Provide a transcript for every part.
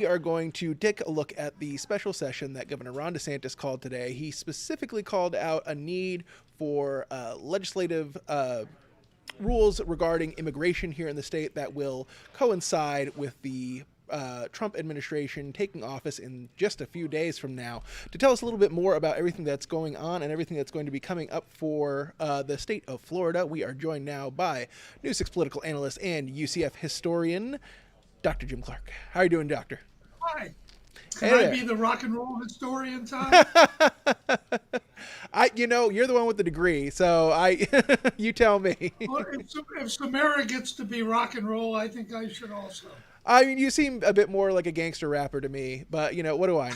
We are going to take a look at the special session that Governor Ron DeSantis called today. He specifically called out a need for legislative rules regarding immigration here in the state that will coincide with the Trump administration taking office in just a few days from now. To tell us a little bit more about everything that's going on and everything that's going to be coming up for the state of Florida, we are joined now by News 6 political analyst and UCF historian, Dr. Jim Clark. How are you doing, Doctor? Hi. Can Hey I there. be the rock and roll historian, Todd? You're the one with the degree, so you tell me. Well, if Samara gets to be rock and roll, I think I should also. I mean, you seem a bit more like a gangster rapper to me, but what do I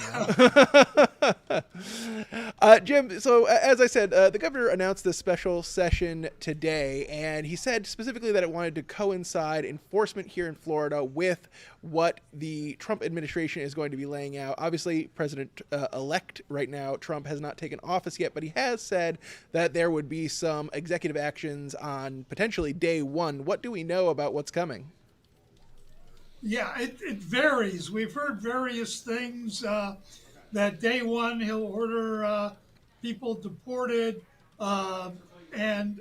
know? Jim, so as I said, the governor announced this special session today, and he said specifically that it wanted to coincide enforcement here in Florida with what the Trump administration is going to be laying out. Obviously, President-elect right now, Trump, has not taken office yet, but he has said that there would be some executive actions on potentially day one. What do we know about what's coming? Yeah, it varies. We've heard various things that day one he'll order people deported, and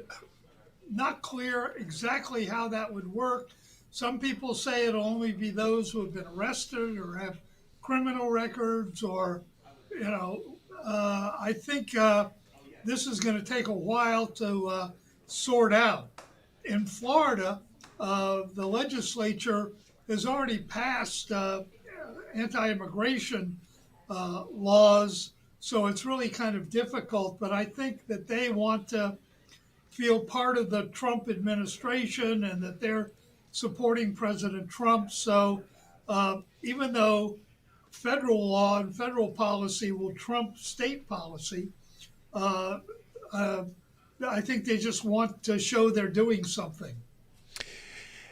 not clear exactly how that would work. Some people say it'll only be those who have been arrested or have criminal records, or, I think this is going to take a while to sort out. In Florida, the legislature has already passed anti-immigration laws, so it's really kind of difficult. But I think that they want to feel part of the Trump administration and that they're supporting President Trump. So even though federal law and federal policy will trump state policy, uh, uh, I think they just want to show they're doing something.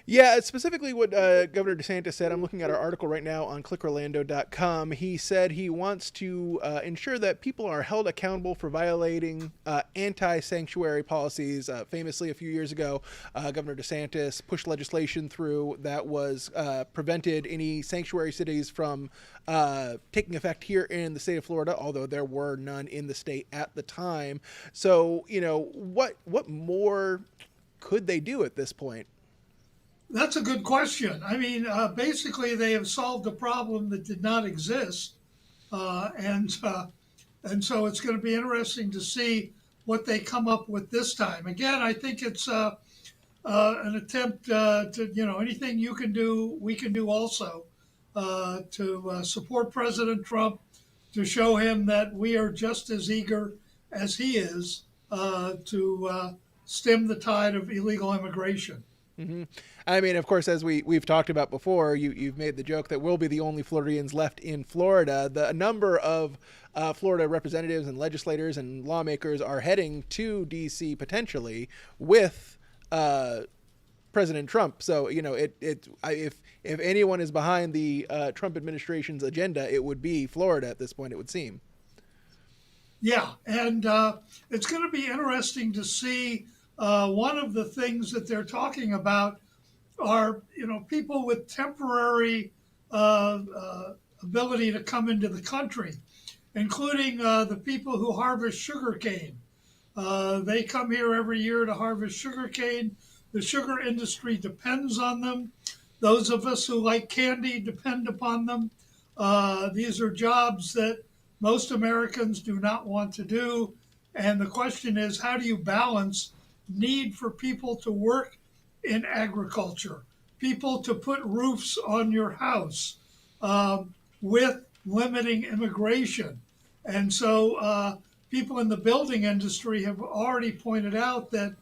Yeah, it's specifically what Governor DeSantis said. I'm looking at our article right now on clickorlando.com. He said he wants to ensure that people are held accountable for violating anti-sanctuary policies. Famously, a few years ago, Governor DeSantis pushed legislation through that was prevented any sanctuary cities from taking effect here in the state of Florida, although there were none in the state at the time. So, what more could they do at this point? That's a good question. I mean, basically, they have solved a problem that did not exist, and so it's going to be interesting to see what they come up with this time. Again, I think it's an attempt to, anything you can do, we can do also, to support President Trump, to show him that we are just as eager as he is to stem the tide of illegal immigration. hmm I mean, of course, as we've talked about before, you've made the joke that we'll be the only Floridians left in Florida. The number of Florida representatives and legislators and lawmakers are heading to D.C. potentially with President Trump. So if anyone is behind the Trump administration's agenda, it would be Florida at this point. It would seem. Yeah, and it's going to be interesting to see. One of the things that they're talking about are, people with temporary ability to come into the country, including the people who harvest sugarcane. They come here every year to harvest sugarcane. The sugar industry depends on them. Those of us who like candy depend upon them. These are jobs that most Americans do not want to do. And the question is, how do you balance need for people to work in agriculture, people to put roofs on your house, with limiting immigration? And so people in the building industry have already pointed out that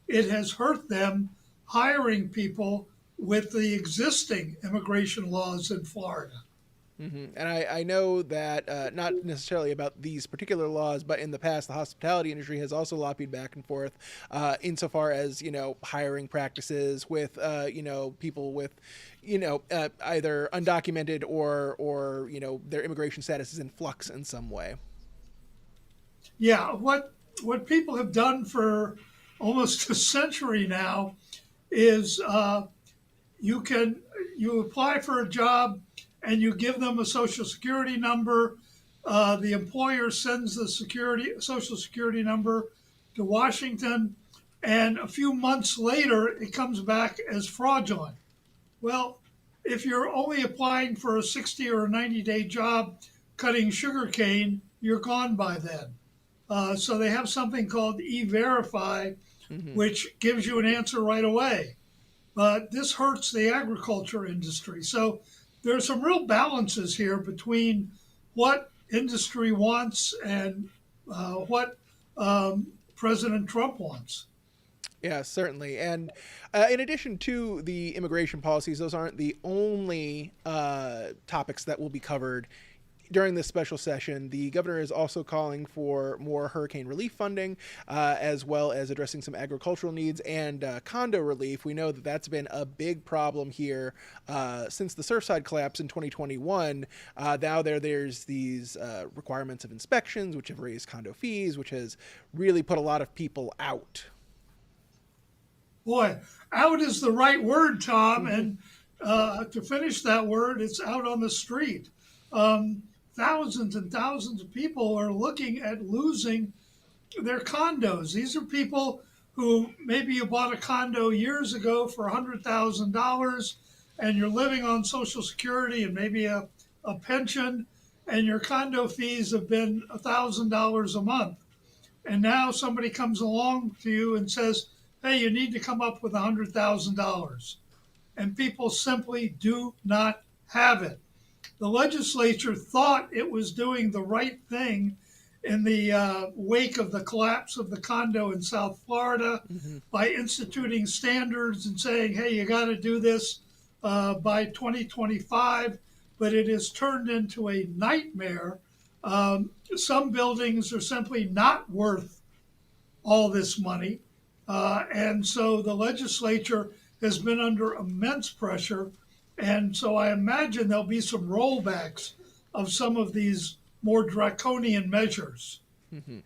it has hurt them hiring people with the existing immigration laws in Florida. And I know that not necessarily about these particular laws, but in the past, the hospitality industry has also lobbied back and forth insofar as, hiring practices with, people with, either undocumented or, their immigration status is in flux in some way. Yeah, what people have done for almost a century now is you apply for a job and you give them a social security number. The employer sends the social security number to Washington, and a few months later, it comes back as fraudulent. Well, if you're only applying for a 60 or a 90-day job cutting sugarcane, you're gone by then. So they have something called E-Verify, Mm-hmm. which gives you an answer right away. But this hurts the agriculture industry. So there's some real balances here between what industry wants and what President Trump wants. Yeah, certainly. And in addition to the immigration policies, those aren't the only topics that will be covered during this special session. The governor is also calling for more hurricane relief funding, as well as addressing some agricultural needs and condo relief. We know that that's been a big problem here since the Surfside collapse in 2021. Now there's these requirements of inspections, which have raised condo fees, which has really put a lot of people out. Boy, out is the right word, Tom. Mm-hmm. And to finish that word, it's out on the street. Um, Thousands and thousands of people are looking at losing their condos. These are people who maybe you bought a condo years ago for $100,000 and you're living on Social Security and maybe a pension, and your condo fees have been $1,000 a month. And now somebody comes along to you and says, hey, you need to come up with $100,000. And people simply do not have it. The legislature thought it was doing the right thing in the wake of the collapse of the condo in South Florida Mm-hmm. by instituting standards and saying, hey, you got to do this by 2025. But it has turned into a nightmare. Some buildings are simply not worth all this money. And so the legislature has been under immense pressure. And so I imagine there'll be some rollbacks of some of these more draconian measures. Mm-hmm.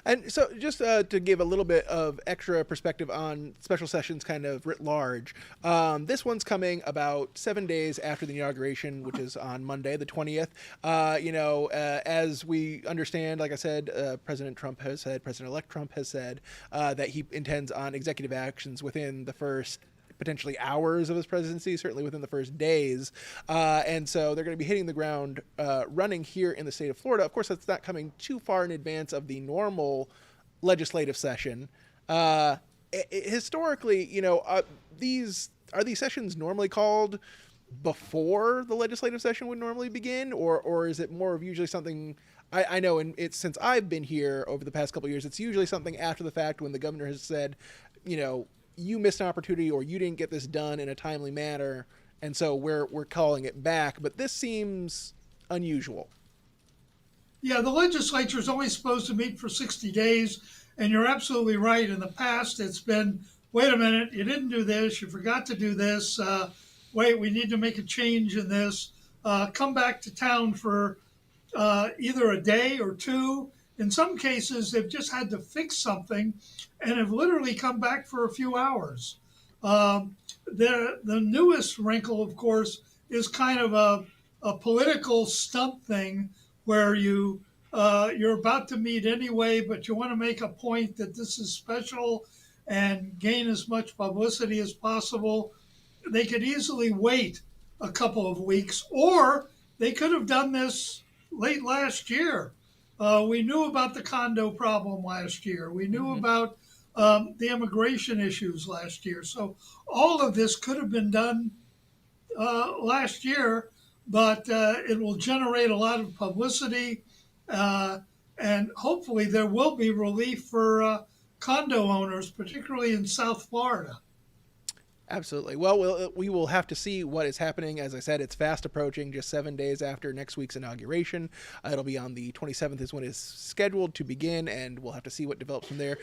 And so just to give a little bit of extra perspective on special sessions kind of writ large, this one's coming about 7 days after the inauguration, which is on Monday, the 20th. As we understand, like I said, President-elect Trump has said that he intends on executive actions within the first potentially hours of his presidency, certainly within the first days. And so they're going to be hitting the ground running here in the state of Florida. Of course, that's not coming too far in advance of the normal legislative session. Historically, these sessions normally called before the legislative session would normally begin, or is it more of usually something? I know, and it's since I've been here over the past couple of years, it's usually something after the fact when the governor has said, you missed an opportunity or you didn't get this done in a timely manner, and so we're calling it back. But this seems unusual. Yeah, the legislature is only supposed to meet for 60 days, and you're absolutely right. In the past, it's been, wait a minute, you didn't do this, you forgot to do this, wait, we need to make a change in this, come back to town for either a day or two. In some cases, they've just had to fix something and have literally come back for a few hours. The newest wrinkle, of course, is kind of a political stunt thing where you're about to meet anyway, but you want to make a point that this is special and gain as much publicity as possible. They could easily wait a couple of weeks, or they could have done this late last year. We knew about the condo problem last year. We knew Mm-hmm. about the immigration issues last year. So all of this could have been done last year, but it will generate a lot of publicity. And hopefully there will be relief for condo owners, particularly in South Florida. Absolutely. Well, we will have to see what is happening. As I said, it's fast approaching, just 7 days after next week's inauguration. It'll be on the 27th is when it's scheduled to begin, and we'll have to see what develops from there.